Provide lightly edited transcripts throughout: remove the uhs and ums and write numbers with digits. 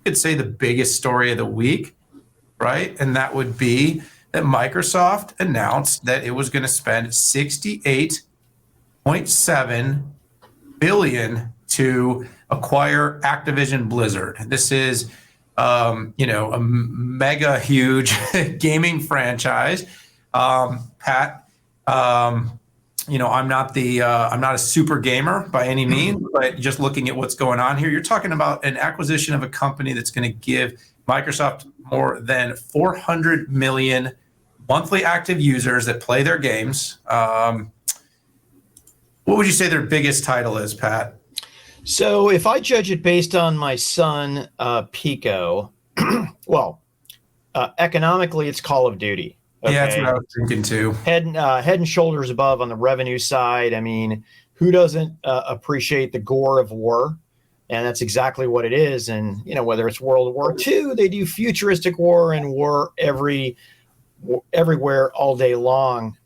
could say the biggest story of the week, right? And that would be that Microsoft announced that it was going to spend 68.7 billion to acquire Activision Blizzard. This is, a mega huge gaming franchise. Pat, I'm not a super gamer by any means, but just looking at what's going on here, you're talking about an acquisition of a company that's going to give Microsoft more than 400 million monthly active users that play their games. What would you say their biggest title is, Pat? So if I judge it based on my son, Pico, economically, it's Call of Duty. Okay? Yeah, that's what I was thinking too. Head and shoulders above on the revenue side. I mean, who doesn't appreciate the gore of war? And that's exactly what it is. And, whether it's World War II, they do futuristic war and war everywhere all day long.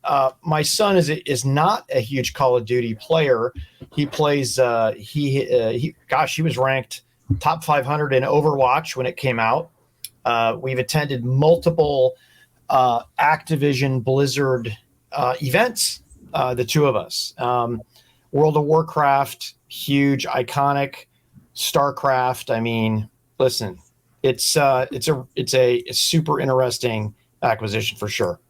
My son is not a huge Call of Duty player. He plays, he was ranked top 500 in Overwatch when it came out. We've attended multiple Activision Blizzard events, the two of us. World of Warcraft, huge, iconic. StarCraft. I mean, listen, it's a super interesting acquisition for sure.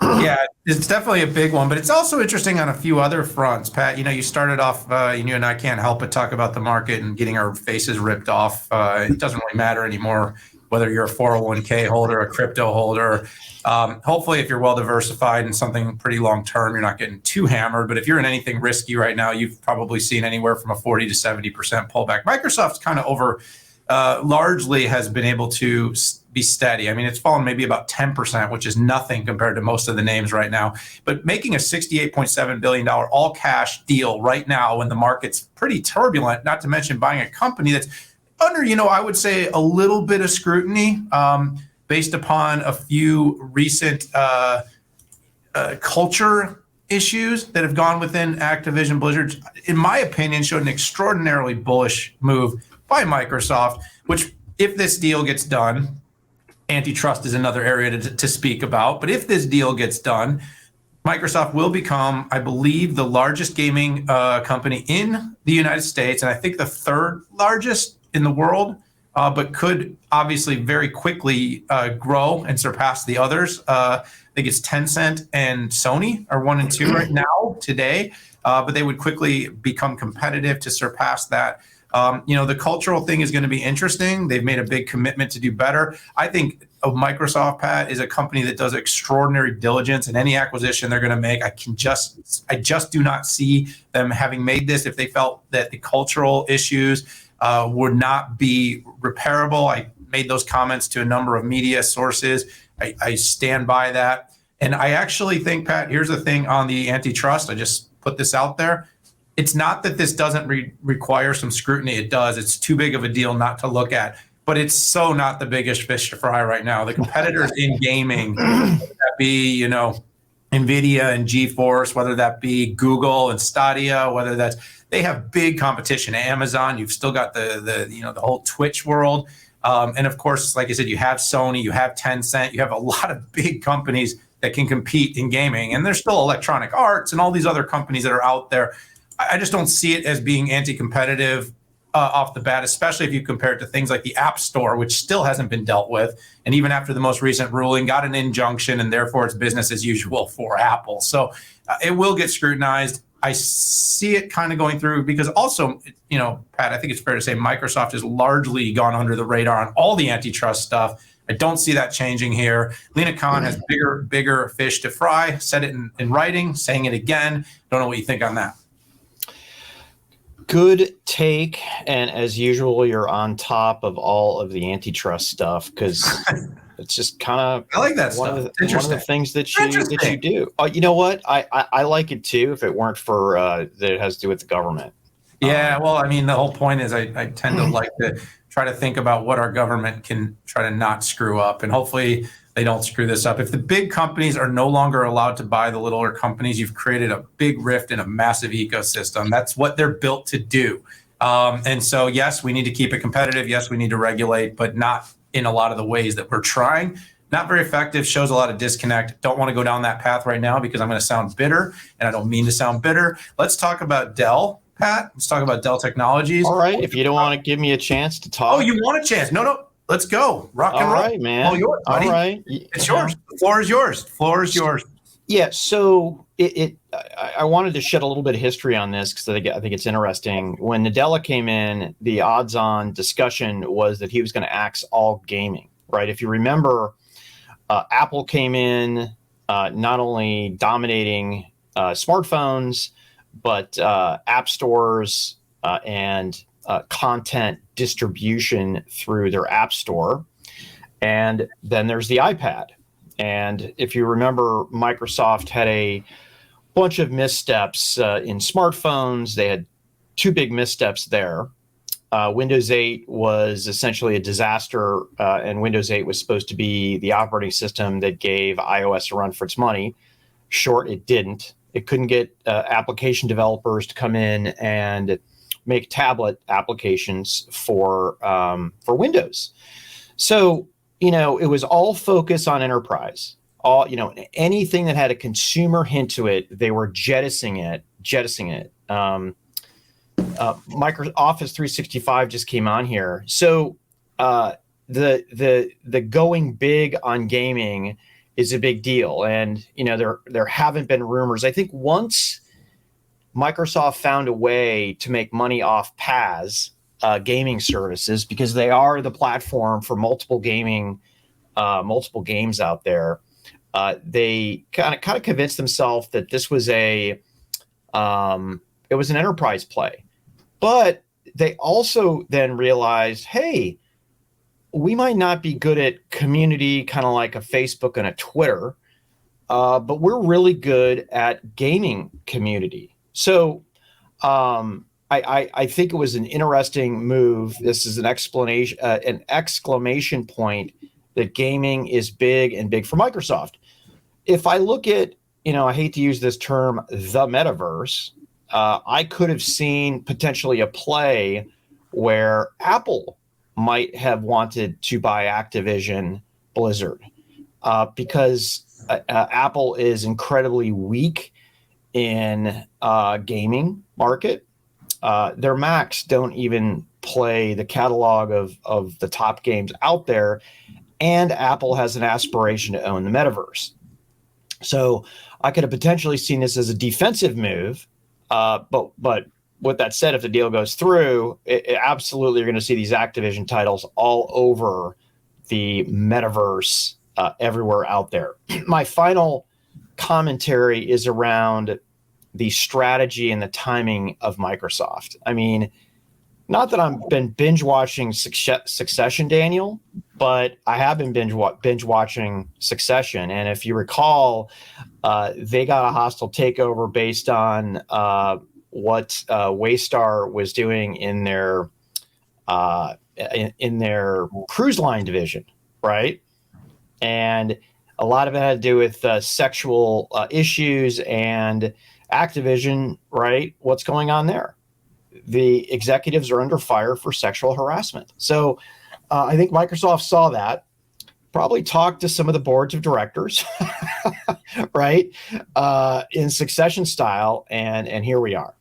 Yeah, it's definitely a big one, but it's also interesting on a few other fronts. Pat, you started off, you and I can't help but talk about the market and getting our faces ripped off. It doesn't really matter anymore whether you're a 401k holder, a crypto holder. Hopefully, if you're well diversified and something pretty long term, you're not getting too hammered. But if you're in anything risky right now, you've probably seen anywhere from a 40 to 70% pullback. Microsoft's kind of largely has been able to be steady. I mean, it's fallen maybe about 10%, which is nothing compared to most of the names right now. But making a $68.7 billion all cash deal right now when the market's pretty turbulent, not to mention buying a company that's under, I would say a little bit of scrutiny based upon a few recent culture issues that have gone within Activision Blizzard, in my opinion, showed an extraordinarily bullish move by Microsoft, which if this deal gets done, antitrust is another area to speak about. But if this deal gets done, Microsoft will become, I believe, the largest gaming company in the United States, and I think the third largest in the world, but could obviously very quickly grow and surpass the others. I think it's Tencent and Sony are 1 and 2 right now today, but they would quickly become competitive to surpass that. The cultural thing is going to be interesting. They've made a big commitment to do better. I think Microsoft, Pat, is a company that does extraordinary diligence in any acquisition they're going to make. I just do not see them having made this if they felt that the cultural issues would not be repairable. I made those comments to a number of media sources. I stand by that. And I actually think, Pat, here's the thing on the antitrust. I just put this out there. It's not that this doesn't require some scrutiny. It does. It's too big of a deal not to look at. But it's so not the biggest fish to fry right now. The competitors in gaming, whether that be, NVIDIA and GeForce, whether that be Google and Stadia, they have big competition. Amazon, you've still got the whole Twitch world. And of course, like I said, you have Sony, you have Tencent, you have a lot of big companies that can compete in gaming. And there's still Electronic Arts and all these other companies that are out there. I just don't see it as being anti-competitive off the bat, especially if you compare it to things like the App Store, which still hasn't been dealt with. And even after the most recent ruling, got an injunction, and therefore it's business as usual for Apple. So it will get scrutinized. I see it kind of going through because also, Pat, I think it's fair to say Microsoft has largely gone under the radar on all the antitrust stuff. I don't see that changing here. Lena Khan has bigger fish to fry, said it in writing, saying it again. Don't know what you think on that. Good take, and as usual, you're on top of all of the antitrust stuff because it's just kind of I like that one stuff. Of the things that you do. You know what? I like it too. If it weren't for that it has to do with the government. Yeah, well, I mean, the whole point is I tend to like to try to think about what our government can try to not screw up, and hopefully they don't screw this up. If the big companies are no longer allowed to buy the littler companies, you've created a big rift in a massive ecosystem. That's what they're built to do. And so, yes, we need to keep it competitive. Yes, we need to regulate, but not in a lot of the ways that we're trying. Not very effective, shows a lot of disconnect. Don't want to go down that path right now because I'm going to sound bitter, and I don't mean to sound bitter. Let's talk about Dell, Pat. Let's talk about Dell Technologies. All right. If you don't want to give me a chance to talk. Oh, you want a chance? No. Let's go. Rock and roll. All right, man. All yours, buddy. All right. It's yours. The floor is yours. The floor is yours. Yeah. So I wanted to shed a little bit of history on this because I think it's interesting. When Nadella came in, the odds-on discussion was that he was going to axe all gaming, right? If you remember, Apple came in not only dominating smartphones, but app stores and content distribution through their app store. And then there's the iPad. And if you remember, Microsoft had a bunch of missteps in smartphones. They had two big missteps there. Windows 8 was essentially a disaster, and Windows 8 was supposed to be the operating system that gave iOS a run for its money. Short, it didn't. It couldn't get application developers to come in and make tablet applications for Windows. So, it was all focused on enterprise. Anything that had a consumer hint to it, they were jettisoning it. Microsoft Office 365 just came on here. So the going big on gaming is a big deal. And, there haven't been rumors. I think once Microsoft found a way to make money off PaaS, gaming services, because they are the platform for multiple games out there. They kind of convinced themselves that this was it was an enterprise play. But they also then realized, hey, we might not be good at community, kind of like a Facebook and a Twitter, but we're really good at gaming community. So I think it was an interesting move. This is an exclamation point that gaming is big and big for Microsoft. If I look at, I hate to use this term, the metaverse, I could have seen potentially a play where Apple might have wanted to buy Activision Blizzard because Apple is incredibly weak in gaming market. Their Macs don't even play the catalog of the top games out there, and Apple has an aspiration to own the metaverse. So I could have potentially seen this as a defensive move. But with that said, if the deal goes through, it absolutely you're going to see these Activision titles all over the metaverse everywhere out there. My final commentary is around the strategy and the timing of Microsoft. I mean, not that I've been binge watching Succession, Daniel, but I have been binge watching Succession. And if you recall, they got a hostile takeover based on what Waystar was doing in their cruise line division, right? And a lot of it had to do with sexual issues and Activision, right? What's going on there? The executives are under fire for sexual harassment. So I think Microsoft saw that, probably talked to some of the boards of directors, right, in Succession style, and here we are.